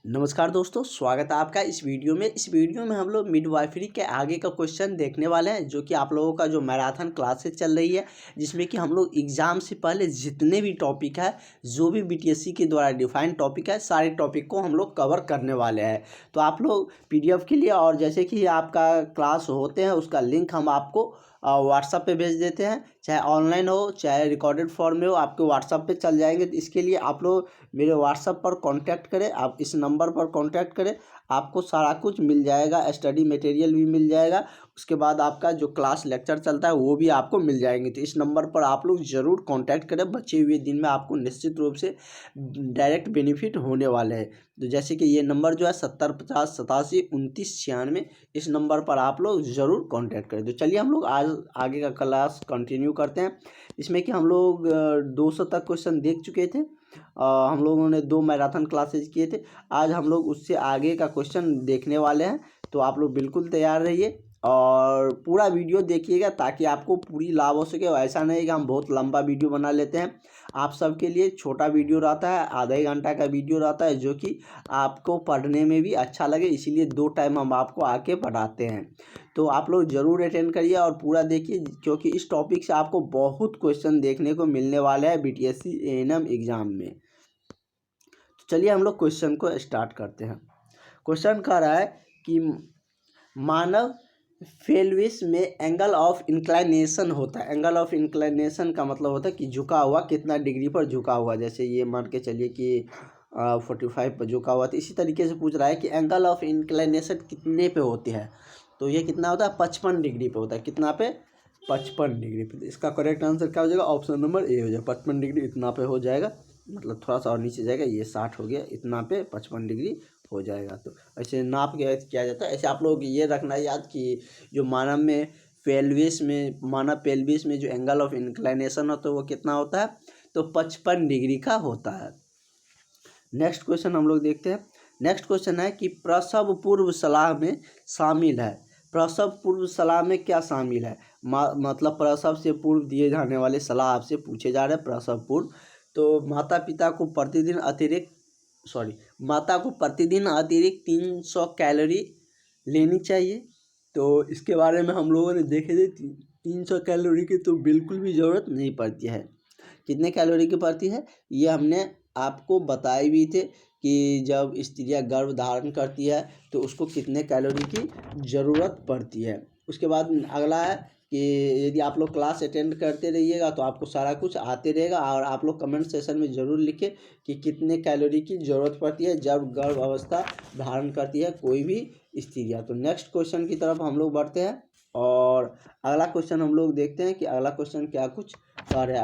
नमस्कार दोस्तों, स्वागत है आपका इस वीडियो में। इस वीडियो में हम लोग मिडवाइफरी के आगे का क्वेश्चन देखने वाले हैं, जो कि आप लोगों का जो मैराथन क्लासेस चल रही है, जिसमें कि हम लोग एग्ज़ाम से पहले जितने भी टॉपिक है, जो भी बीटीएससी के द्वारा डिफाइंड टॉपिक है, सारे टॉपिक को हम लोग कवर करने वाले हैं। तो आप लोग पीडीएफ के लिए और जैसे कि आपका क्लास होते हैं, उसका लिंक हम आपको व्हाट्सएप पे भेज देते हैं, चाहे ऑनलाइन हो चाहे रिकॉर्डेड फॉर्म में हो, आपके व्हाट्सएप पे चल जाएंगे। तो इसके लिए आप लोग मेरे व्हाट्सएप पर कांटेक्ट करें, आप इस नंबर पर कांटेक्ट करें, आपको सारा कुछ मिल जाएगा, स्टडी मटेरियल भी मिल जाएगा। उसके बाद आपका जो क्लास लेक्चर चलता है वो भी आपको मिल जाएंगे। तो इस नंबर पर आप लोग ज़रूर कांटेक्ट करें, बचे हुए दिन में आपको निश्चित रूप से डायरेक्ट बेनिफिट होने वाले हैं। तो जैसे कि ये नंबर जो है 7050872996, इस नंबर पर आप लोग ज़रूर कांटेक्ट करें। तो चलिए हम लोग आज आगे का क्लास कंटिन्यू करते हैं। इसमें कि हम लोग 200 तक क्वेश्चन देख चुके थे। हम लोगों ने 2 मैराथन क्लासेज किए थे। आज हम लोग उससे आगे का क्वेश्चन देखने वाले हैं। तो आप लोग बिल्कुल तैयार रहिए और पूरा वीडियो देखिएगा, ताकि आपको पूरी लाभ हो सके। ऐसा नहीं कि हम बहुत लंबा वीडियो बना लेते हैं, आप सबके लिए छोटा वीडियो रहता है, आधा ही घंटा का वीडियो रहता है, जो कि आपको पढ़ने में भी अच्छा लगे। इसीलिए 2 टाइम हम आपको आके पढ़ाते हैं। तो आप लोग ज़रूर अटेंड करिए और पूरा देखिए, क्योंकि इस टॉपिक से आपको बहुत क्वेश्चन देखने को मिलने वाले हैं बीटीएससी एएनएम एग्ज़ाम में। तो चलिए हम लोग क्वेश्चन को स्टार्ट करते हैं। क्वेश्चन कह रहा है कि मानव फेल्विस में एंगल ऑफ इंक्लाइनेशन होता है। एंगल ऑफ इंक्लाइनेशन का मतलब होता है कि झुका हुआ, कितना डिग्री पर झुका हुआ। जैसे ये मान के चलिए कि 45 पर झुका हुआ। तो इसी तरीके से पूछ रहा है कि एंगल ऑफ इंक्लाइनेशन कितने पे होती है। तो ये कितना होता है, 55 डिग्री पे होता है। कितना पे, 55 डिग्री पे। इसका करेक्ट आंसर क्या हो जाएगा, ऑप्शन नंबर ए हो जाएगा। 55 डिग्री इतना पे हो जाएगा, मतलब थोड़ा सा और नीचे जाएगा, ये 60 हो गया, इतना पे 55 डिग्री हो जाएगा। तो ऐसे नाप के किया जाता है। ऐसे आप लोग ये रखना याद कि जो मानव पेल्विस में जो एंगल ऑफ इंक्लाइनेशन होता है वो कितना होता है, तो 55 डिग्री का होता है। नेक्स्ट क्वेश्चन हम लोग देखते हैं। नेक्स्ट क्वेश्चन है कि प्रसव पूर्व सलाह में शामिल है। प्रसव पूर्व सलाह में क्या शामिल है, मतलब प्रसव से पूर्व दिए जाने वाले सलाह आपसे पूछे जा रहे हैं। प्रसव पूर्व तो माता को प्रतिदिन अतिरिक्त 300 कैलोरी लेनी चाहिए। तो इसके बारे में हम लोगों ने देखे थे, 300 कैलोरी की तो बिल्कुल भी ज़रूरत नहीं पड़ती है। कितने कैलोरी की पड़ती है, ये हमने आपको बताए भी थे कि जब स्त्रियां गर्भ धारण करती है तो उसको कितने कैलोरी की ज़रूरत पड़ती है। उसके बाद अगला है कि यदि आप लोग क्लास अटेंड करते रहिएगा तो आपको सारा कुछ आते रहेगा। और आप लोग कमेंट सेशन में ज़रूर लिखें कि कितने कैलोरी की ज़रूरत पड़ती है जब गर्भ अवस्था धारण करती है कोई भी स्त्रियाँ। तो नेक्स्ट क्वेश्चन की तरफ हम लोग बढ़ते हैं और अगला क्वेश्चन हम लोग देखते हैं कि अगला क्वेश्चन क्या कुछ कह रहे हैं।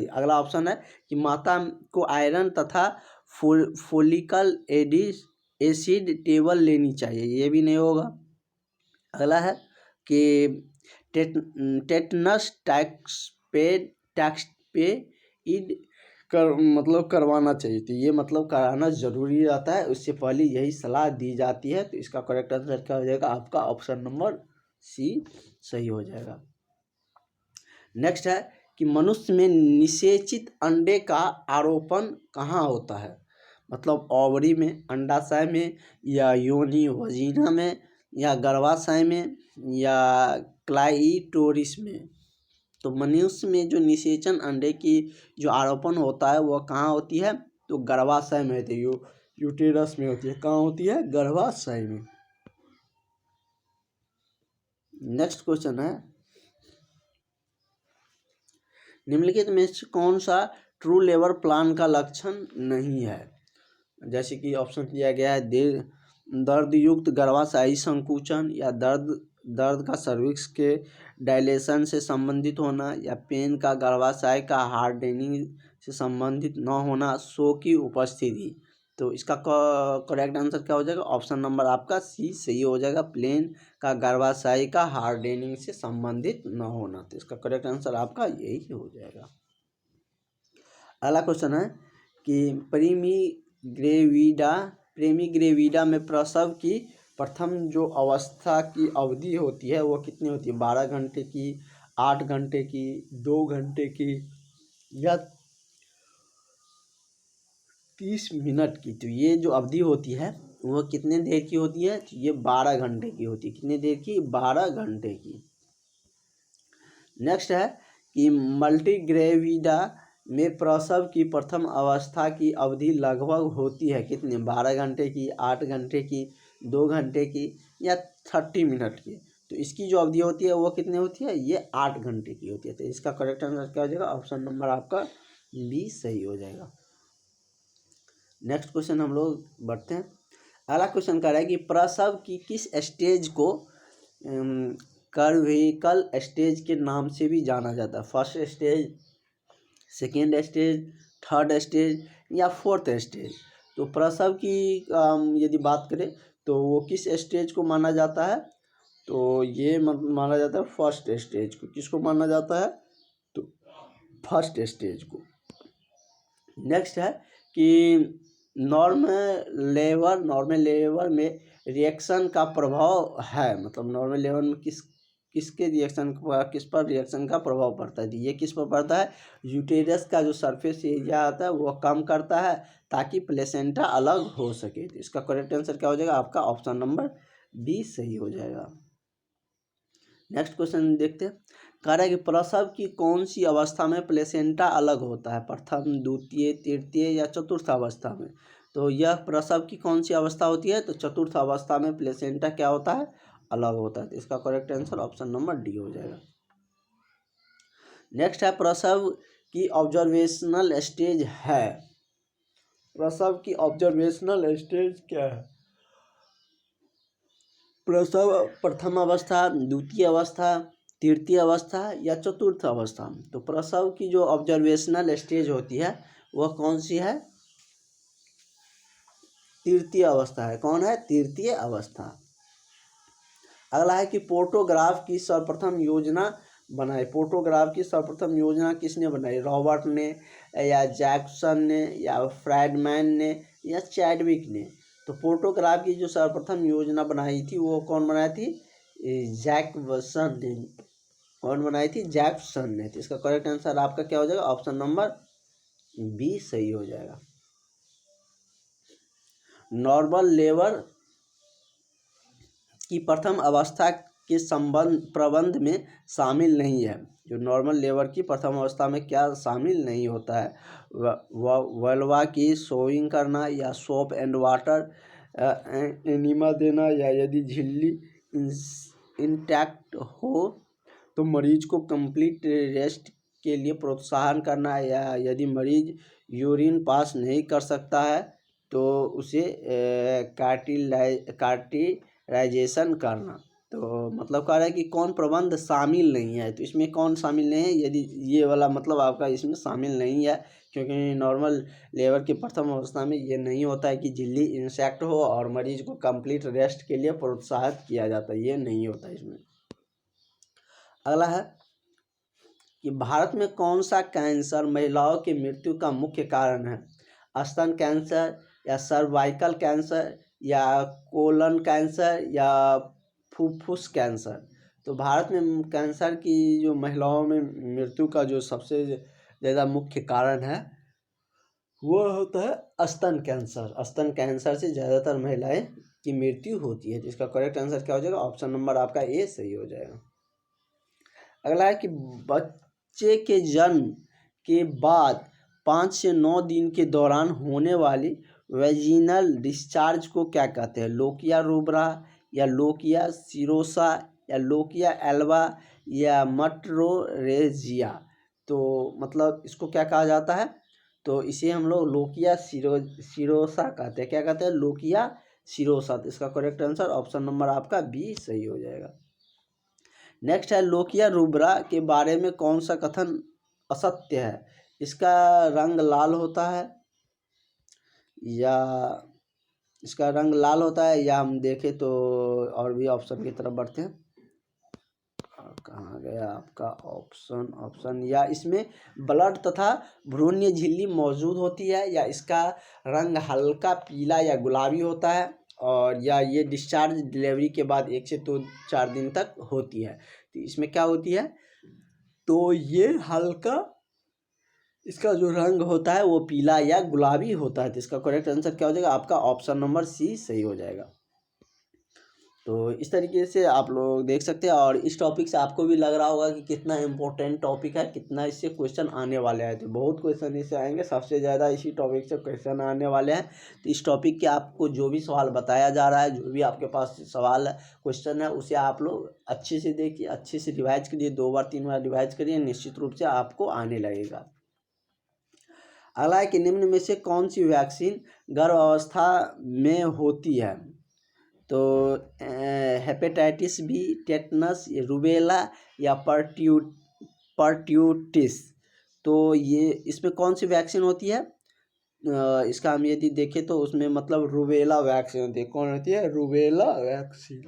अगला ऑप्शन है कि माता को आयरन तथा फोलिकल एसिड टेबल लेनी चाहिए, ये भी नहीं होगा। अगला है कि टेटनस टैक्सपेड करवाना चाहिए। तो ये मतलब कराना ज़रूरी रहता है, उससे पहले यही सलाह दी जाती है। तो इसका करेक्ट आंसर क्या हो जाएगा, आपका ऑप्शन नंबर सी सही हो जाएगा। नेक्स्ट है कि मनुष्य में निषेचित अंडे का आरोपण कहाँ होता है, मतलब ओवरी में, अंडाशय में, या योनि वजीना में, या गर्भाशय में, या क्लाइटोरिस में। तो मनुष्य में जो निषेचन अंडे की जो आरोपण होता है वह कहाँ होती है, तो गर्भाशय में होती है, यूटेरस में होती है। कहाँ होती है, गर्भाशय में। नेक्स्ट क्वेश्चन है, निम्नलिखित में से कौन सा ट्रू लेबर प्लान का लक्षण नहीं है। जैसे कि ऑप्शन दिया गया है, दर्द युक्त गर्भाशयी संकुचन, या दर्द का सर्विक्स के डायलेशन से संबंधित होना, या पेन का गर्भाशय का हार्डनिंग से संबंधित न होना, शो की उपस्थिति। तो इसका करेक्ट आंसर क्या हो जाएगा, ऑप्शन नंबर आपका सी सही हो जाएगा। प्लेन का गर्भाशय का हार्डनिंग से संबंधित न होना। तो इसका करेक्ट आंसर आपका यही हो जाएगा। अगला क्वेश्चन है कि प्रेमी ग्रेविडा में प्रसव की प्रथम जो अवस्था की अवधि होती है वो कितनी होती है, 12 घंटे की, 8 घंटे की, 2 घंटे की, या 30 मिनट की। तो ये जो अवधि होती है वो कितने देर की होती है? तो ये 12 घंटे की होती है। कितनी देर की? 12 घंटे की। नेक्स्ट है कि मल्टीग्रेविडा में प्रसव की प्रथम अवस्था की अवधि लगभग होती है कितनी? 12 घंटे की, 8 घंटे की, 2 घंटे की या 30 मिनट की। तो इसकी जो अवधि होती है वो कितनी होती है? ये 8 घंटे की होती है। तो इसका करेक्ट आंसर क्या हो जाएगा? ऑप्शन नंबर आपका बी सही हो जाएगा। नेक्स्ट क्वेश्चन हम लोग बढ़ते हैं। अगला क्वेश्चन कह रहा है कि प्रसव की किस स्टेज को कर्विकल स्टेज के नाम से भी जाना जाता है? First stage, second stage, third stage या फोर्थ स्टेज। तो प्रसव की यदि बात करें तो वो किस स्टेज को माना जाता है? तो ये माना जाता है फर्स्ट स्टेज को। किसको माना जाता है? तो फर्स्ट स्टेज को। नेक्स्ट है कि नॉर्मल लेवल में रिएक्शन का प्रभाव है, मतलब नॉर्मल लेवल में किसके रिएक्शन किस पर रिएक्शन का प्रभाव पड़ता है? ये किस पर पड़ता है? यूटेरस का जो सरफेस एरिया आता है वो कम करता है ताकि प्लेसेंटा अलग हो सके। तो इसका करेक्ट आंसर क्या हो जाएगा? आपका ऑप्शन नंबर बी सही हो जाएगा। नेक्स्ट क्वेश्चन देखते हैं। कह रहा है कि प्रसव की कौन सी अवस्था में प्लेसेंटा अलग होता है? प्रथम, द्वितीय, तृतीय या चतुर्थ अवस्था में। तो यह प्रसव की कौन सी अवस्था होती है? तो चतुर्थ अवस्था में प्लेसेंटा क्या होता है? अलग होता है। तो इसका correct answer option number D हो जाएगा। नेक्स्ट है प्रसव की ऑब्जर्वेशनल स्टेज है। प्रसव की ऑब्जर्वेशनल स्टेज क्या है? प्रसव प्रथम अवस्था, द्वितीय अवस्था, तृतीय अवस्था या चतुर्थ अवस्था। तो प्रसव की जो ऑब्जर्वेशनल स्टेज होती है वह कौन सी है? तृतीय अवस्था है। कौन है? तृतीय अवस्था। अगला है कि फोटोग्राफ की सर्वप्रथम योजना बनाई। फोटोग्राफ की सर्वप्रथम योजना किसने बनाई? रॉबर्ट ने या जैक्सन ने या फ्राइडमैन ने या चैडविक ने। तो फोटोग्राफ की जो सर्वप्रथम योजना बनाई थी वो कौन बनाई थी? जैक्सन ने। कौन बनाई थी? जैक्सन ने। तो इसका करेक्ट आंसर आपका क्या हो जाएगा? ऑप्शन नंबर बी सही हो जाएगा। नॉर्मल लेवल की प्रथम अवस्था के प्रबंध में शामिल नहीं है। जो नॉर्मल लेवल की प्रथम अवस्था में क्या शामिल नहीं होता है? वल्वा की सोइंग करना या सोप एंड वाटर एनिमा देना या यदि झिल्ली इंटैक्ट हो तो मरीज को कंप्लीट रेस्ट के लिए प्रोत्साहन करना या यदि मरीज यूरिन पास नहीं कर सकता है तो उसे कार्टिलाइजेशन करना। तो मतलब कह रहा है कि कौन प्रबंध शामिल नहीं है। तो इसमें कौन शामिल नहीं है? यदि ये वाला मतलब आपका इसमें शामिल नहीं है, क्योंकि नॉर्मल लेवल की प्रथम अवस्था में ये नहीं होता है कि झिल्ली इंसेक्ट हो और मरीज को कंप्लीट रेस्ट के लिए प्रोत्साहित किया जाता है। ये नहीं होता इसमें। अगला है कि भारत में कौन सा कैंसर महिलाओं की मृत्यु का मुख्य कारण है? स्तन कैंसर या सर्वाइकल कैंसर या कोलन कैंसर या फुफ्फुस कैंसर। तो भारत में कैंसर की जो महिलाओं में मृत्यु का जो सबसे ज़्यादा मुख्य कारण है वो होता है स्तन कैंसर। स्तन कैंसर से ज़्यादातर महिलाएं की मृत्यु होती है। तो इसका करेक्ट आंसर क्या हो जाएगा? ऑप्शन नंबर आपका ए सही हो जाएगा। अगला है कि बच्चे के जन्म के बाद 5 से 9 दिन के दौरान होने वाली वेजिनल डिस्चार्ज को क्या कहते हैं? लोकिया रूब्रा या लोकिया सिरोसा या लोकिया एल्वा या मट्रोरेजिया। तो मतलब इसको क्या कहा जाता है? तो इसे हम लोग लोकिया सिरोसा कहते हैं। क्या कहते हैं? Lochia serosa. तो इसका करेक्ट आंसर ऑप्शन नंबर आपका बी सही हो जाएगा। नेक्स्ट है लोकिया रूब्रा के बारे में कौन सा कथन असत्य है? इसका रंग लाल होता है या इसका रंग लाल होता है या हम देखें तो और भी ऑप्शन की तरफ बढ़ते हैं। कहाँ गया आपका ऑप्शन या इसमें ब्लड तथा भ्रूणीय झिल्ली मौजूद होती है या इसका रंग हल्का पीला या गुलाबी होता है और या ये डिस्चार्ज डिलीवरी के बाद 1 से 4 दिन तक होती है। तो इसमें क्या होती है? तो ये हल्का इसका जो रंग होता है वो पीला या गुलाबी होता है। तो इसका करेक्ट आंसर क्या हो जाएगा? आपका ऑप्शन नंबर सी सही हो जाएगा। तो इस तरीके से आप लोग देख सकते हैं, और इस टॉपिक से आपको भी लग रहा होगा कि कितना इम्पोर्टेंट टॉपिक है, कितना इससे क्वेश्चन आने वाले हैं। तो बहुत क्वेश्चन इससे आएंगे, सबसे ज़्यादा इसी टॉपिक से क्वेश्चन आने वाले हैं। तो इस टॉपिक के आपको जो भी सवाल बताया जा रहा है, जो भी आपके पास सवाल क्वेश्चन है, उसे आप लोग अच्छे से देखिए, अच्छे से रिवाइज करिए, 2 बार 3 बार रिवाइज करिए, निश्चित रूप से आपको आने लगेगा। अगला है कि निम्न में से कौन सी वैक्सीन गर्भावस्था में होती है? तो हेपेटाइटिस बी, टेटनस, रूबेला या परट्यूटिस। तो ये इसमें कौन सी वैक्सीन होती है? इसका हम यदि देखें तो उसमें मतलब रूबेला वैक्सीन होती है। कौन होती है? Rubella vaccine.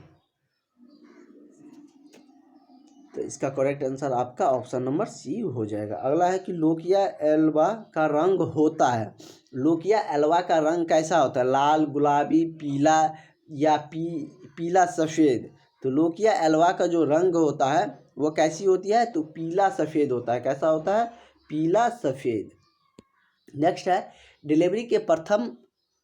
तो इसका करेक्ट आंसर आपका ऑप्शन नंबर सी हो जाएगा। अगला है कि लोकिया एल्वा का रंग होता है। लोकिया एल्वा का रंग कैसा होता है? लाल, गुलाबी, पीला या पीला सफ़ेद। तो लोकिया एल्वा का जो रंग होता है वो कैसी होती है? तो पीला सफ़ेद होता है। कैसा होता है? पीला सफ़ेद। नेक्स्ट है, डिलीवरी के प्रथम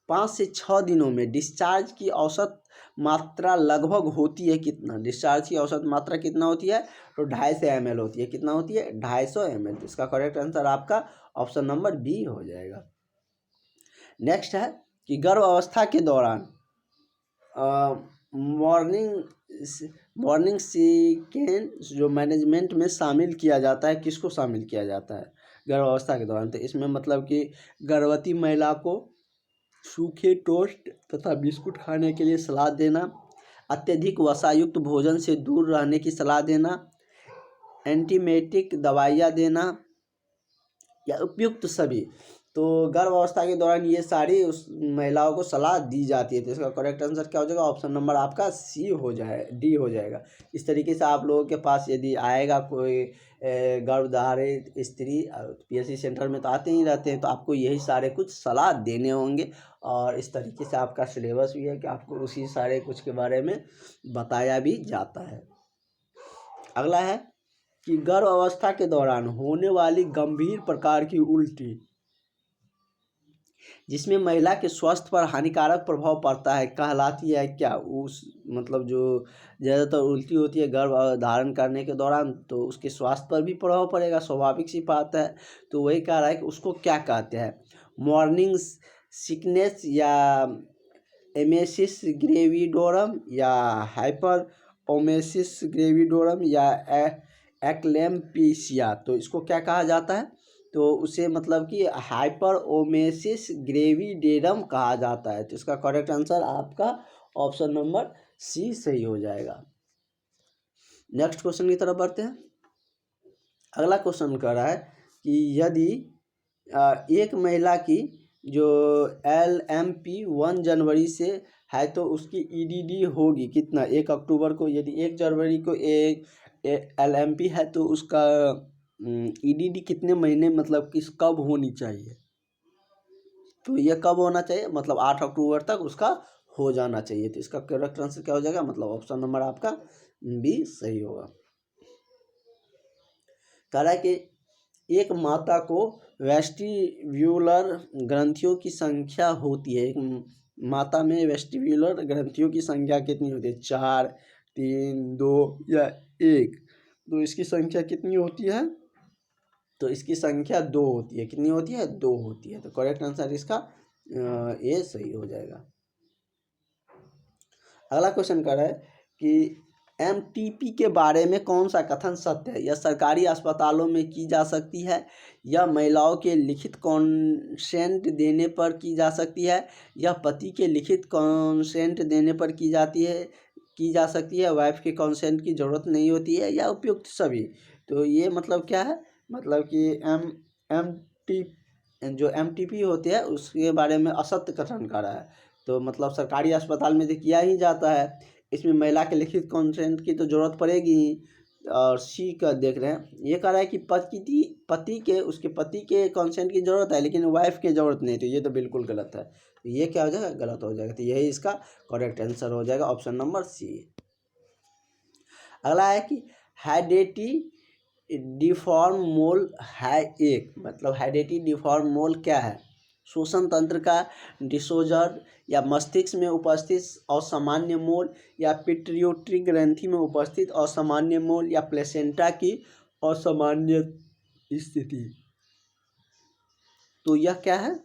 5 से 6 दिनों में डिस्चार्ज की औसत मात्रा लगभग होती है कितना? डिस्चार्ज की औसत मात्रा कितना होती है? तो 250 ml होती है। कितना होती है? 250 ml। इसका करेक्ट आंसर आपका ऑप्शन नंबर बी हो जाएगा। नेक्स्ट है कि गर्भ अवस्था के दौरान मॉर्निंग सीक्वेंस जो मैनेजमेंट में शामिल किया जाता है, किसको शामिल किया जाता है गर्भावस्था के दौरान? तो इसमें मतलब कि गर्भवती महिला को सूखे टोस्ट तथा बिस्कुट खाने के लिए सलाह देना, अत्यधिक वसायुक्त भोजन से दूर रहने की सलाह देना, एंटीमेटिक दवाइयाँ देना या उपयुक्त सभी। तो गर्भावस्था के दौरान ये सारी उस महिलाओं को सलाह दी जाती है। तो इसका करेक्ट आंसर क्या हो जाएगा? ऑप्शन नंबर आपका सी हो जाए, डी हो जाएगा। इस तरीके से आप लोगों के पास यदि आएगा कोई गर्भधारित स्त्री, पीएससी सेंटर में तो आते ही रहते हैं, तो आपको यही सारे कुछ सलाह देने होंगे, और इस तरीके से आपका सिलेबस भी है कि आपको उसी सारे कुछ के बारे में बताया भी जाता है। अगला है कि गर्भ अवस्था के दौरान होने वाली गंभीर प्रकार की उल्टी जिसमें महिला के स्वास्थ्य पर हानिकारक प्रभाव पड़ता है कहलाती है क्या? उस मतलब जो ज़्यादातर उल्टी होती है गर्भ धारण करने के दौरान, तो उसके स्वास्थ्य पर भी प्रभाव पड़ेगा, स्वाभाविक सी बात है। तो वही कह रहा है कि उसको क्या कहते हैं? मॉर्निंग सिकनेस या एमेसिस ग्रेविडोरम या हाइपर ओमेसिस ग्रेविडोरम या एक्लेम्पीसिया। तो इसको क्या कहा जाता है? तो उसे मतलब कि हाइपर ओमेसिस ग्रेविडेरम कहा जाता है। तो इसका करेक्ट आंसर आपका ऑप्शन नंबर सी सही हो जाएगा। नेक्स्ट क्वेश्चन की तरफ बढ़ते हैं। अगला क्वेश्चन कह रहा है कि यदि एक महिला की जो LMP 1 जनवरी से है तो उसकी EDD होगी कितना? 1 अक्टूबर को। यदि 1 जनवरी को एक LMP है तो उसका EDD कितने महीने मतलब किस कब होनी चाहिए? तो ये कब होना चाहिए? मतलब 8 अक्टूबर तक उसका हो जाना चाहिए। तो इसका करेक्ट आंसर क्या हो जाएगा? मतलब ऑप्शन नंबर आपका बी सही होगा। कह रहा है कि एक माता को वेस्टिब्यूलर ग्रंथियों की संख्या होती है। एक माता में वेस्टिब्यूलर ग्रंथियों की संख्या कितनी होती है? 4, 3, 2 या 1। तो इसकी संख्या कितनी होती है? तो इसकी संख्या 2 होती है। कितनी होती है? 2 होती है। तो करेक्ट आंसर इसका ए सही हो जाएगा। अगला क्वेश्चन कर रहा है कि MTP के बारे में कौन सा कथन सत्य है? यह सरकारी अस्पतालों में की जा सकती है, या महिलाओं के लिखित कॉन्सेंट देने पर की जा सकती है, या पति के लिखित कॉन्सेंट देने पर की जा सकती है, वाइफ के कॉन्सेंट की ज़रूरत नहीं होती है, या उपयुक्त सभी। तो ये मतलब क्या है? मतलब कि जो MTP होते हैं उसके बारे में असत्य कथन कर रहा है। तो मतलब सरकारी अस्पताल में तो किया ही जाता है, इसमें महिला के लिखित कॉन्सेंट की तो ज़रूरत पड़ेगी ही। और सी का देख रहे हैं, ये कह रहा है कि उसके पति के कॉन्सेंट की ज़रूरत है लेकिन वाइफ की ज़रूरत नहीं। तो ये तो बिल्कुल गलत है। तो ये क्या हो जाएगा? गलत हो जाएगा। तो यही इसका करेक्ट आंसर हो जाएगा, ऑप्शन नंबर सी। अगला है कि हेरिडिटी डिफॉर्म मोल है एक, मतलब हेरेडिटी डिफॉर्म मोल क्या है? श्वसन तंत्र का डिसऑर्डर, या मस्तिष्क में उपस्थित असामान्य मोल, या पिट्यूटरी ग्रंथि में उपस्थित असामान्य मोल, या प्लेसेंटा की असामान्य स्थिति। तो यह क्या है?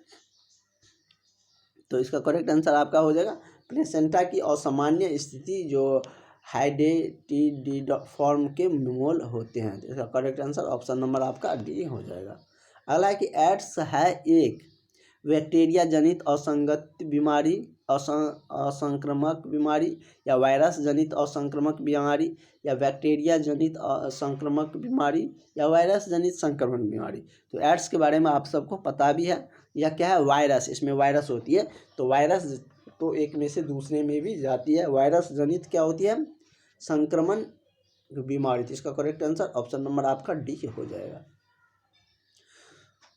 तो इसका करेक्ट आंसर आपका हो जाएगा प्लेसेंटा की असामान्य स्थिति, जो हेरेडिटी फॉर्म के मोल होते हैं। तो इसका करेक्ट आंसर ऑप्शन नंबर आपका डी हो जाएगा। अगला है कि एड्स है एक बैक्टीरिया जनित असंगत बीमारी, असंक्रामक बीमारी, या वायरस जनित असंक्रामक बीमारी, या बैक्टीरिया जनित असंक्रामक बीमारी, या वायरस जनित संक्रमण बीमारी। तो एड्स के बारे में आप सबको पता भी है, यह क्या है? वायरस, इसमें वायरस होती है। तो वायरस तो एक में से दूसरे में भी जाती है। वायरस जनित क्या होती है? संक्रमण बीमारी। तो इसका करेक्ट आंसर ऑप्शन नंबर आपका डी हो जाएगा।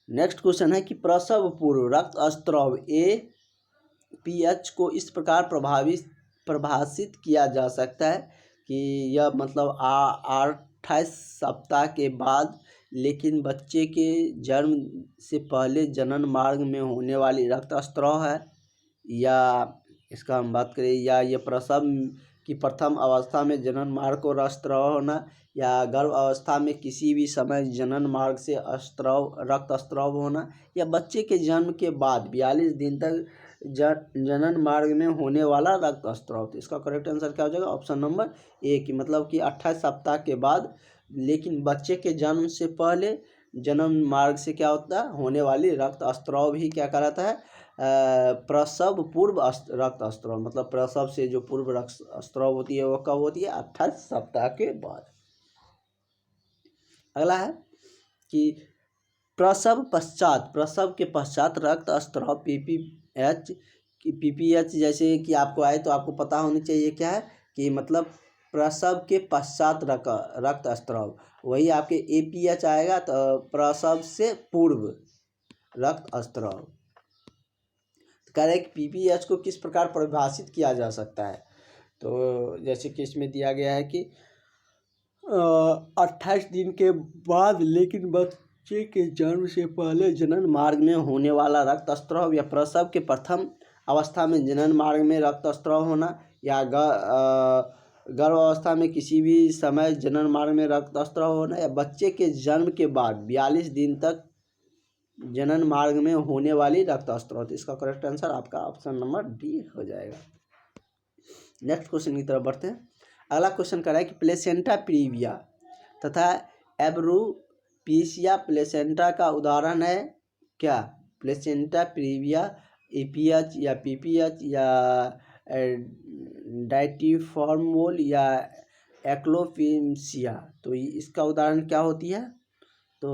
नेक्स्ट क्वेश्चन है कि प्रसव पूर्व रक्त स्त्राव APH को इस प्रकार परिभाषित किया जा सकता है कि यह मतलब 28 सप्ताह के बाद, लेकिन बच्चे के जन्म से पहले जनन मार्ग में होने वाली रक्त स्त्राव है, या इसका हम बात करें, या ये प्रसव की प्रथम अवस्था में जनन मार्ग को रक्तस्राव होना, या गर्भ अवस्था में किसी भी समय जनन मार्ग से रक्त स्त्राव होना, या बच्चे के जन्म के बाद 42 दिन तक जनन मार्ग में होने वाला रक्त स्त्राव। तो इसका करेक्ट आंसर क्या हो जाएगा? ऑप्शन नंबर ए की, मतलब कि 28 सप्ताह के बाद, लेकिन बच्चे के जन्म से पहले जन्म मार्ग से क्या होता है? होने वाली रक्त स्त्राव भी क्या कहलाता है? प्रसव पूर्व रक्त स्त्राव। मतलब प्रसव से जो पूर्व रक्त स्त्राव होती है वो कब होती है? 28 सप्ताह के बाद। अगला है कि प्रसव के पश्चात रक्त स्त्राव PPH जैसे कि आपको आए तो आपको पता होनी चाहिए क्या है कि मतलब प्रसव के पश्चात रक्त स्त्राव, वही आपके APH आएगा। तो प्रसव से पूर्व रक्त स्त्राव। कह रहे हैं कि PPH को किस प्रकार परिभाषित किया जा सकता है? तो जैसे कि इसमें दिया गया है कि 28 दिन के बाद, लेकिन बच्चे के जन्म से पहले जनन मार्ग में होने वाला रक्त स्त्राव, या प्रसव के प्रथम अवस्था में जनन मार्ग में रक्त स्त्राव होना, या गर्भ अवस्था में किसी भी समय जनन मार्ग में रक्त स्त्राव होना, या बच्चे के जन्म के बाद 42 दिन तक जनन मार्ग में होने वाली रक्त स्त्राव। तो इसका करेक्ट आंसर आपका ऑप्शन नंबर डी हो जाएगा। नेक्स्ट क्वेश्चन की तरफ बढ़ते हैं। अगला क्वेश्चन कर रहा है कि प्लेसेंटा प्रीविया तथा एब्रोपीसिया प्लेसेंटा का उदाहरण है क्या? प्लेसेंटा प्रीविया APH या PPH या डाइटिफॉर्म मोल या एक्लोपिसिया। तो इसका उदाहरण क्या होती है? तो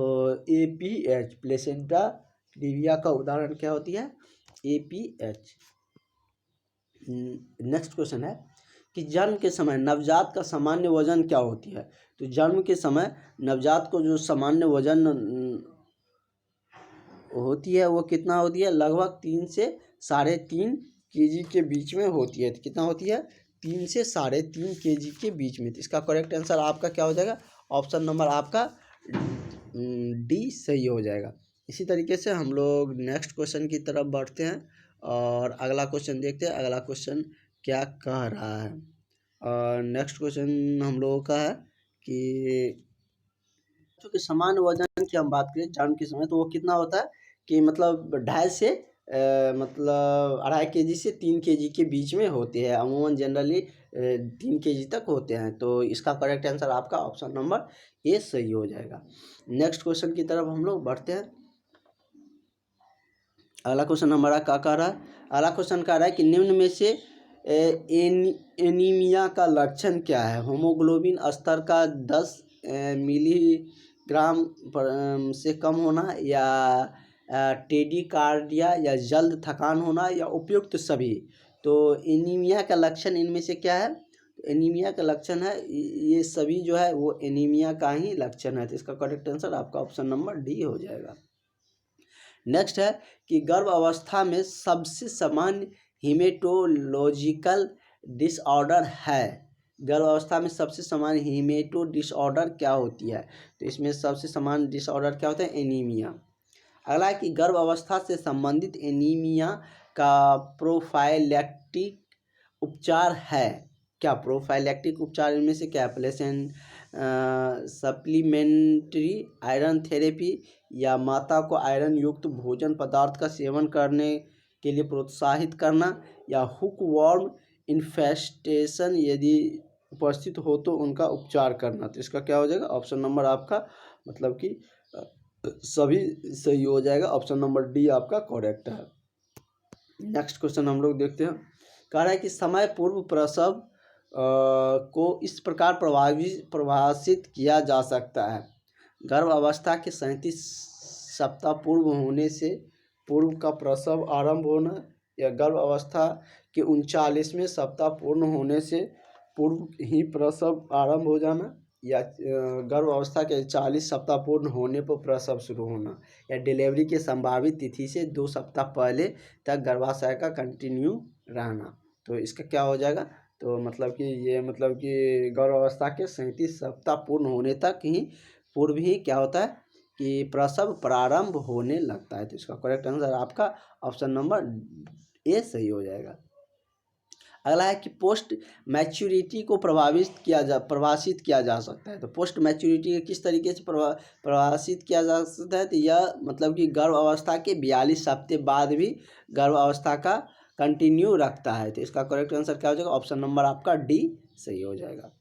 APH प्लेसेंटा प्रीविया का उदाहरण क्या होती है? APH। नेक्स्ट क्वेश्चन है कि जन्म के समय नवजात का सामान्य वजन क्या होती है? तो जन्म के समय नवजात को जो सामान्य वजन होती है वो कितना होती है? लगभग 3 से 3.5 kg के बीच में होती है। तो कितना होती है? 3 से 3.5 kg के बीच में। तो इसका करेक्ट आंसर आपका क्या हो जाएगा? ऑप्शन नंबर आपका डी सही हो जाएगा। इसी तरीके से हम लोग नेक्स्ट क्वेश्चन की तरफ बढ़ते हैं और अगला क्वेश्चन देखते हैं। अगला क्वेश्चन क्या कह रहा है? और नेक्स्ट क्वेश्चन हम लोगों का है कि चूँकि समान वजन की हम बात करें जन्म के समय, तो वो कितना होता है कि मतलब 2.5 से मतलब 2.5 kg से 3 kg के बीच में होते हैं। अमूमन जनरली 3 kg तक होते हैं। तो इसका करेक्ट आंसर आपका ऑप्शन नंबर ए सही हो जाएगा। नेक्स्ट क्वेश्चन की तरफ हम लोग बढ़ते हैं। अगला क्वेश्चन हमारा क्या कह रहा है? अगला क्वेश्चन कह रहा है कि निम्न में से एनीमिया का लक्षण क्या है? होमोग्लोबिन स्तर का 10 मिलीग्राम से कम होना, या टेडिकार्डिया, या जल्द थकान होना, या उपयुक्त सभी। तो एनीमिया का लक्षण इनमें से क्या है? एनीमिया का लक्षण है ये सभी जो है वो एनीमिया का ही लक्षण है। तो इसका करेक्ट आंसर आपका ऑप्शन नंबर डी हो जाएगा। नेक्स्ट है कि गर्भ अवस्था में सबसे सामान्य हीमेटोलॉजिकल डिसऑर्डर है गर्भावस्था में सबसे सामान्य हीमेटो डिसऑर्डर क्या होती है? तो इसमें सबसे सामान्य डिसऑर्डर क्या होता है? एनीमिया। अगला है कि गर्भावस्था से संबंधित एनीमिया का प्रोफाइलैक्टिक उपचार है क्या? प्रोफाइलैक्टिक उपचार इनमें से क्या? प्लेसेंट सप्लीमेंट्री आयरन थेरेपी, या माता को आयरन युक्त भोजन पदार्थ का सेवन करने के लिए प्रोत्साहित करना, या हुक वर्म इन्फेस्टेशन यदि उपस्थित हो तो उनका उपचार करना। तो इसका क्या हो जाएगा? ऑप्शन नंबर आपका मतलब कि सभी सही हो जाएगा। ऑप्शन नंबर डी आपका करेक्ट है। नेक्स्ट क्वेश्चन हम लोग देखते हैं। कह रहा है कि समय पूर्व प्रसव को इस प्रकार परिभाषित किया जा सकता है। गर्भावस्था के 37 सप्ताह पूर्व होने से पूर्व का प्रसव आरंभ होना, या गर्भावस्था के 39वें सप्ताह पूर्ण होने से पूर्व ही प्रसव आरंभ हो जाना, या गर्भावस्था के 40 सप्ताह पूर्ण होने पर प्रसव शुरू होना, या डिलीवरी के संभावित तिथि से 2 सप्ताह पहले तक गर्भाशय का कंटिन्यू रहना। तो इसका क्या हो जाएगा? तो मतलब कि ये मतलब कि गर्भावस्था के 37 सप्ताह पूर्ण होने तक ही पूर्व ही क्या होता है कि प्रसव प्रारंभ होने लगता है। तो इसका करेक्ट आंसर आपका ऑप्शन नंबर ए सही हो जाएगा। अगला है कि पोस्ट मैच्योरिटी को परिभाषित किया जा सकता है। तो पोस्ट मैच्योरिटी किस तरीके से परिभाषित किया जा सकता है? तो यह मतलब कि गर्भावस्था के 42 हफ्ते बाद भी गर्भावस्था का कंटिन्यू रखता है। तो इसका करेक्ट आंसर क्या हो जाएगा? ऑप्शन नंबर आपका डी सही हो जाएगा।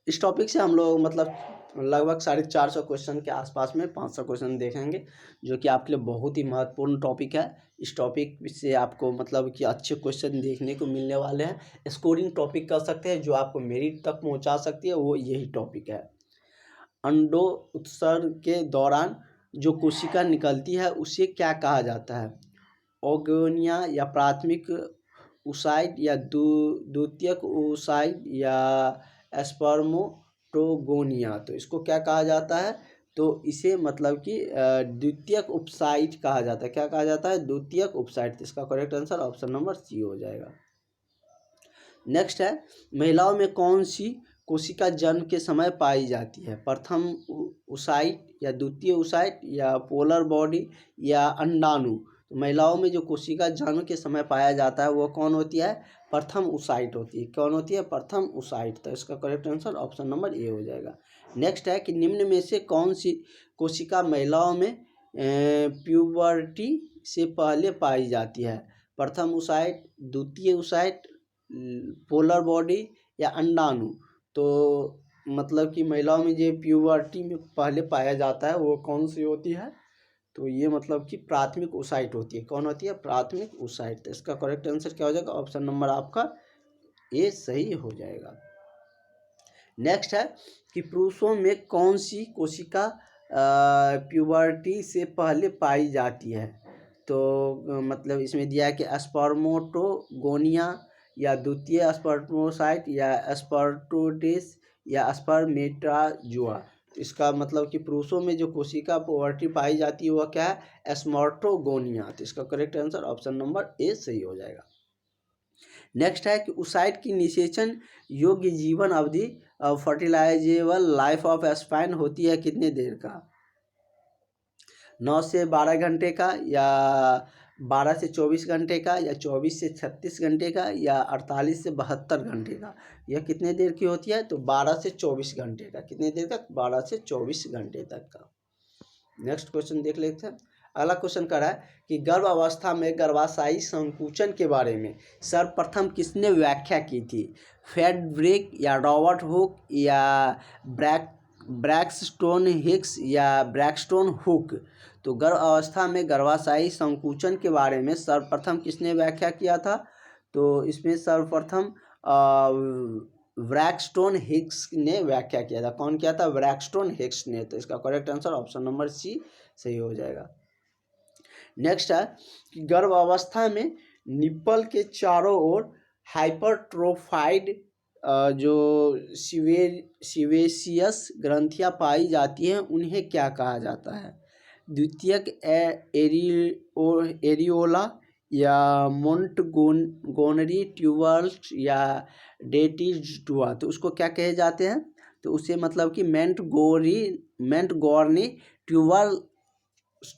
इस टॉपिक से हम लोग मतलब लगभग 450 क्वेश्चन के आसपास में 500 क्वेश्चन देखेंगे, जो कि आपके लिए बहुत ही महत्वपूर्ण टॉपिक है। इस टॉपिक से आपको मतलब कि अच्छे क्वेश्चन देखने को मिलने वाले हैं। स्कोरिंग टॉपिक कर सकते हैं, जो आपको मेरिट तक पहुंचा सकती है, वो यही टॉपिक है। अंडो उत्सर्ग के दौरान जो कोशिका निकलती है उसे क्या कहा जाता है? ओगोनिया, या प्राथमिक ओसाइट, या द्वितीयक ओसाइट, या एस्पर्मेटोगोनिया। तो इसको क्या कहा जाता है? तो इसे मतलब कि द्वितीयक उपसाइट कहा जाता है। क्या कहा जाता है? द्वितीयक उपसाइट। तो इसका correct answer option number C हो जाएगा। नेक्स्ट है, महिलाओं में कौन सी कोशिका जन्म के समय पाई जाती है? प्रथम ओसाइट, या द्वितीय ओसाइट, या पोलर बॉडी, या अंडाणु। तो महिलाओं में जो कोशिका जन्म के समय पाया जाता है वो कौन होती है? प्रथम ओसाइट होती है। कौन होती है? प्रथम ओसाइट। तो इसका correct answer option number A हो जाएगा। नेक्स्ट है कि निम्न में से कौन सी कोशिका महिलाओं में प्यूबर्टी से पहले पाई जाती है? प्रथम ओसाइट, द्वितीय ओसाइट, पोलर बॉडी, या अंडाणु। तो मतलब कि महिलाओं में जो प्यूबर्टी में पहले पाया जाता है वो कौन सी होती है? तो ये मतलब कि प्राथमिक ओसाइट होती है। कौन होती है? प्राथमिक ओसाइट। तो इसका करेक्ट आंसर क्या हो जाएगा? ऑप्शन नंबर आपका ए सही हो जाएगा। नेक्स्ट है कि पुरुषों में कौन सी कोशिका प्यूबर्टी से पहले पाई जाती है? तो मतलब इसमें दिया है कि स्पर्मेटोगोनिया, या द्वितीय स्पर्मोसाइट, या स्पर्मोटिस, या स्पर्मेटाजुआ। इसका मतलब कि पुरुषों में जो कोशिका प्यूबर्टी पाई जाती है वह क्या है? स्पर्मेटोगोनिया। तो इसका correct answer option number A सही हो जाएगा। नेक्स्ट है कि ओसाइट की निषेचन योग्य जीवन अवधि फर्टिलाइजेबल लाइफ ऑफ स्पैन होती है कितने देर का? 9 से 12 घंटे का, या 12 से 24 घंटे का, या 24 से 36 घंटे का, या 48 से 72 घंटे का। यह कितने देर की होती है? तो 12 से 24 घंटे का। कितने देर तक? 12 से 24 घंटे तक का। नेक्स्ट क्वेश्चन देख लेते हैं। अगला क्वेश्चन कर रहा है कि गर्भावस्था में गर्भाशयी संकुचन के बारे में सर्वप्रथम किसने व्याख्या की थी? फ्रेडरिक, या रॉबर्ट हुक, या ब्रैक्सटन हिक्स, या ब्रैक्सटन हुक। तो गर्भावस्था में गर्भाशयी संकुचन के बारे में सर्वप्रथम किसने व्याख्या किया था? तो इसमें सर्वप्रथम ब्रैक्सटन हिक्स ने व्याख्या किया था। कौन किया था? ब्रैक्सटन हिक्स ने। तो इसका correct answer option number C सही हो जाएगा। नेक्स्ट है कि गर्भावस्था में निप्पल के चारों ओर हाइपरट्रोफाइड जो सिवेशियस ग्रंथियां पाई जाती हैं उन्हें क्या कहा जाता है? द्वितीयक एरियोला, या मोंटगोनरी ट्यूबर्स या डेटिजुआ, तो उसको क्या कहे जाते हैं, तो उसे मतलब कि मेंटगोर्नी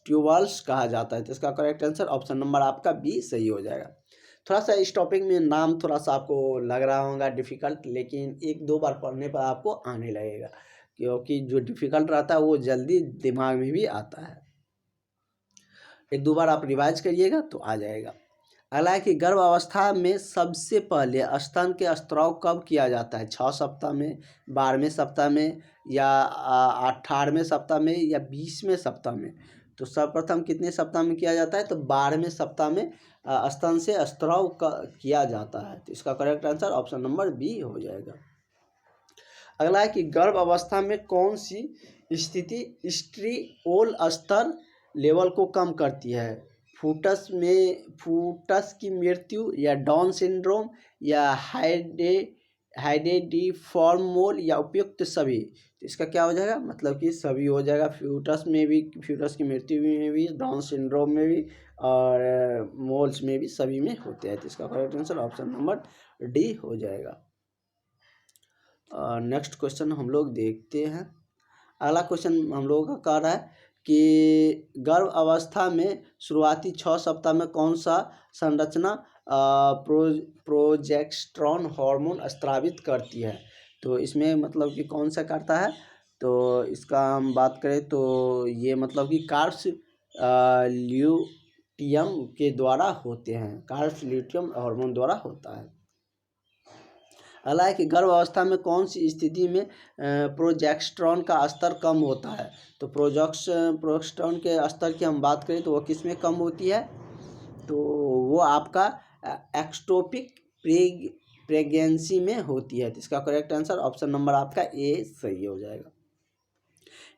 ट्यूबर्स कहा जाता है। तो इसका करेक्ट आंसर ऑप्शन नंबर आपका बी सही हो जाएगा। थोड़ा सा इस टॉपिक में नाम थोड़ा सा आपको लग रहा होगा डिफ़िकल्ट, लेकिन एक दो बार पढ़ने पर आपको आने लगेगा, क्योंकि जो डिफ़िकल्ट रहता है वो जल्दी दिमाग में भी आता है। एक दो बार आप रिवाइज करिएगा तो आ जाएगा। अगला है कि गर्भ अवस्था में सबसे पहले स्तन के स्त्राव कब किया जाता है, 6 सप्ताह में, 12वें सप्ताह में, या 18वें सप्ताह में, या 20वें सप्ताह में। तो सर्वप्रथम कितने सप्ताह में किया जाता है, तो 12वें सप्ताह में स्तन से स्त्राव किया जाता है। तो इसका correct answer option number B हो जाएगा। अगला है कि गर्भ अवस्था में कौन सी स्थिति स्ट्रियोल स्तर लेवल को कम करती है, फूटस की मृत्यु, या डाउन सिंड्रोम, या हाइडेडिफॉर्म मोल, या उपयुक्त सभी। तो इसका क्या हो जाएगा, मतलब कि सभी हो जाएगा। फ्यूटस की मृत्यु में भी, डाउन सिंड्रोम में भी, और मोल्स में भी, सभी में होते हैं। तो इसका correct answer option number D हो जाएगा। नेक्स्ट क्वेश्चन हम लोग देखते हैं। अगला क्वेश्चन हम लोगों का कह रहा है कि गर्भ अवस्था में शुरुआती 6 सप्ताह में कौन सा संरचना प्रोजेस्टेरॉन हार्मोन स्रावित करती है। तो इसमें मतलब कि कौन सा करता है, तो इसका हम बात करें तो ये मतलब कि कार्ब्स ल्यूटियम के द्वारा होते हैं, कार्ब्स ल्यूटियम हार्मोन द्वारा होता है। अगला है कि गर्भ अवस्था में कौन सी स्थिति में प्रोजेस्टेरॉन का स्तर कम होता है। तो प्रोजेस्टेरॉन के स्तर की हम बात करें तो वो किस में कम होती है, तो वो आपका एक्टोपिक प्रेगनेंसी में होती है। तो इसका करेक्ट आंसर ऑप्शन नंबर आपका ए सही हो जाएगा।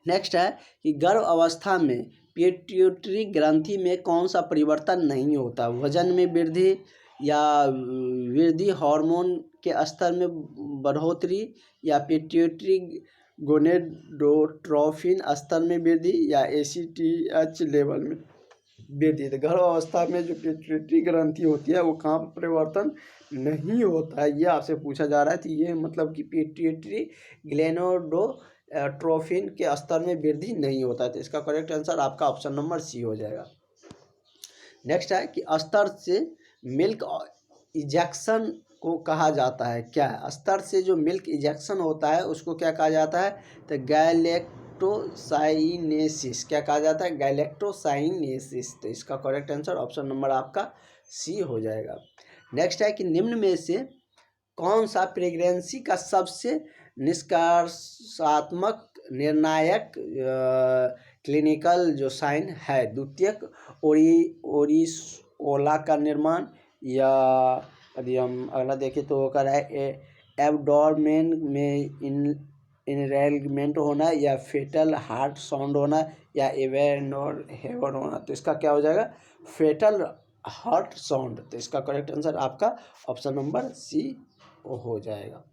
नेक्स्ट है कि गर्भ अवस्था में पिट्यूटरी ग्रंथि में कौन सा परिवर्तन नहीं होता, वजन में वृद्धि, या वृद्धि हार्मोन के स्तर में बढ़ोतरी, या पिट्यूटरी गोनेडोट्रोफिन स्तर में वृद्धि, या ACTH लेवल में वृद्धि। तो गर्भ अवस्था में जो पिट्यूटरी ग्रंथि होती है वो कहाँ पर परिवर्तन नहीं होता है, ये आपसे पूछा जा रहा है। तो ये मतलब कि पिट्यूटरी गोनेडोट्रोफिन के स्तर में वृद्धि नहीं होता है। तो इसका करेक्ट आंसर आपका ऑप्शन नंबर सी हो जाएगा। नेक्स्ट है कि स्तर से मिल्क इजेक्शन को कहा जाता है क्या, स्तर से जो मिल्क इजेक्शन होता है उसको क्या कहा जाता है, तो गैलेक्टोसाइनेसिस, क्या कहा जाता है, गैलेक्टोसाइनेसिस। तो इसका करेक्ट आंसर ऑप्शन नंबर आपका सी हो जाएगा। नेक्स्ट है कि निम्न में से कौन सा प्रेगनेंसी का सबसे निष्कर्षात्मक निर्णायक क्लिनिकल जो साइन है, द्वितीयक ओरिओला का निर्माण, या यदि हम अगला देखें तो कर है एब्डोमेन में इनरेलमेंट होना, या फेटल हार्ट साउंड होना, या एवेनोर हेवन होना। तो इसका क्या हो जाएगा, फेटल हार्ट साउंड। तो इसका करेक्ट आंसर आपका ऑप्शन नंबर सी हो जाएगा।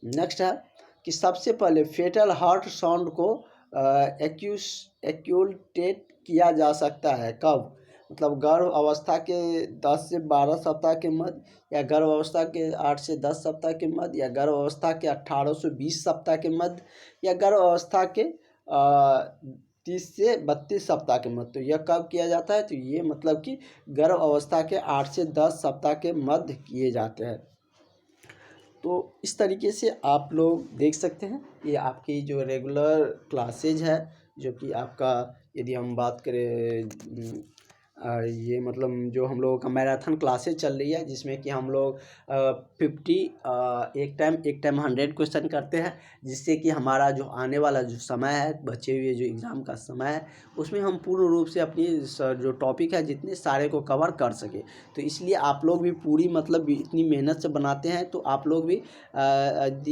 नेक्स्ट है कि सबसे पहले फेटल हार्ट साउंड को एक्यूटेट किया जा सकता है कब, मतलब गर्भ अवस्था के 10 से 12 सप्ताह के मध्य, या गर्भ अवस्था के 8 से 10 सप्ताह के मध्य, या गर्भ अवस्था के 18 से 20 सप्ताह के मध्य, या गर्भ अवस्था के 30 से 32 सप्ताह के मध्य। तो यह कब किया जाता है, तो ये मतलब कि गर्भ अवस्था के 8 से 10 सप्ताह के मध्य किए जाते हैं। तो इस तरीके से आप लोग देख सकते हैं ये आपकी जो रेगुलर क्लासेज है, जो कि आपका यदि हम बात करें ये मतलब जो हम लोगों का मैराथन क्लासेज चल रही है, जिसमें कि हम लोग 50 एक टाइम 100 क्वेश्चन करते हैं, जिससे कि हमारा जो आने वाला जो समय है, बचे हुए जो एग्ज़ाम का समय है, उसमें हम पूर्ण रूप से अपनी जो टॉपिक है जितने सारे को कवर कर सके। तो इसलिए आप लोग भी पूरी मतलब इतनी मेहनत से बनाते हैं, तो आप लोग भी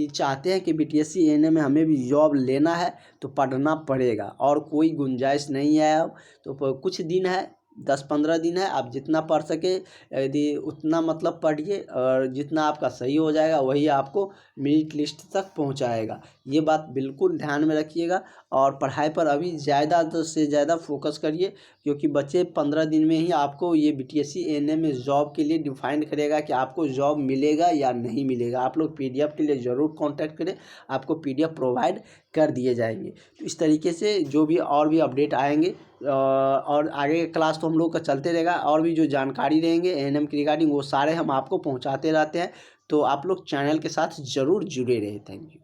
चाहते हैं कि BTSC ANA में हमें भी जॉब लेना है तो पढ़ना पड़ेगा, और कोई गुंजाइश नहीं है अब। तो कुछ दिन है, 10-15 दिन है, आप जितना पढ़ सके यदि उतना मतलब पढ़िए, और जितना आपका सही हो जाएगा वही आपको मेरिट लिस्ट तक पहुंचाएगा। ये बात बिल्कुल ध्यान में रखिएगा, और पढ़ाई पर अभी ज़्यादा से ज़्यादा फोकस करिए, क्योंकि बच्चे 15 दिन में ही आपको ये BTSC ANM में जॉब के लिए डिफाइन करेगा कि आपको जॉब मिलेगा या नहीं मिलेगा। आप लोग PDF के लिए ज़रूर कॉन्टैक्ट करें, आपको PDF प्रोवाइड कर दिए जाएंगे। तो इस तरीके से जो भी और भी अपडेट आएंगे और आगे क्लास तो हम लोग का चलते रहेगा, और भी जो जानकारी रहेंगे ANM के रिगार्डिंग वो सारे हम आपको पहुंचाते रहते हैं। तो आप लोग चैनल के साथ ज़रूर जुड़े रहे। Thank you.